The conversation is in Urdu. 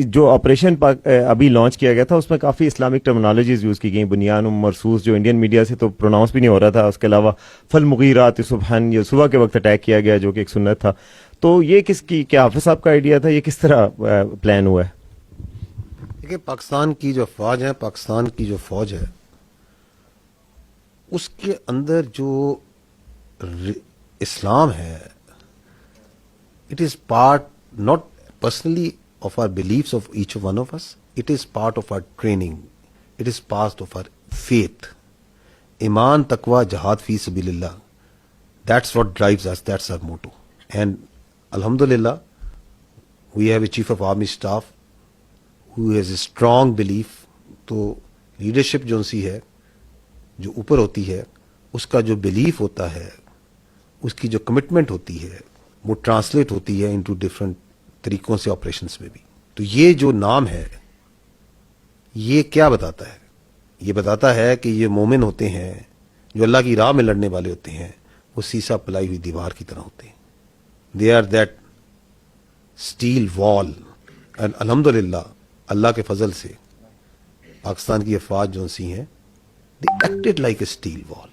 جو آپریشن ابھی لانچ کیا گیا تھا اس میں کافی اسلامک ٹرمنالوجیز یوز کی گئیں، بنیان مرصوص، جو انڈین میڈیا سے تو پروناؤنس بھی نہیں ہو رہا تھا. اس کے علاوہ فالمغیرات صبحن، یہ صبح کے وقت اٹیک کیا گیا جو کہ ایک سنت تھا. تو یہ کس کی، کیا حافظ صاحب کا آئیڈیا تھا؟ یہ کس طرح پلان ہوا ہے؟ دیکھیں، پاکستان کی جو فوج ہے اس کے اندر جو اسلام ہے، it is part not personally of our beliefs of each one of us, it is part of our training, it is part of our faith. ایمان، تقوی، جہاد فی سبیل اللہ، that's what drives us, that's our motto. And الحمدللہ we have a chief of army staff who has a strong belief. تو لیڈرشپ جو سی ہے، جو اوپر ہوتی ہے، اس کا جو بلیف ہوتا ہے، اس کی جو کمٹمنٹ ہوتی ہے، وہ ٹرانسلیٹ ہوتی ہے انٹو ڈفرینٹ طریقوں سے آپریشنس میں بھی. تو یہ جو نام ہے یہ کیا بتاتا ہے؟ یہ بتاتا ہے کہ یہ مومن ہوتے ہیں جو اللہ کی راہ میں لڑنے والے ہوتے ہیں، وہ سیسا پلائی ہوئی دیوار کی طرح ہوتے ہیں. دے آر دیٹ اسٹیل وال. اینڈ الحمدللہ اللہ کے فضل سے پاکستان کی افواج جو سی ہیں، they acted like a steel wall.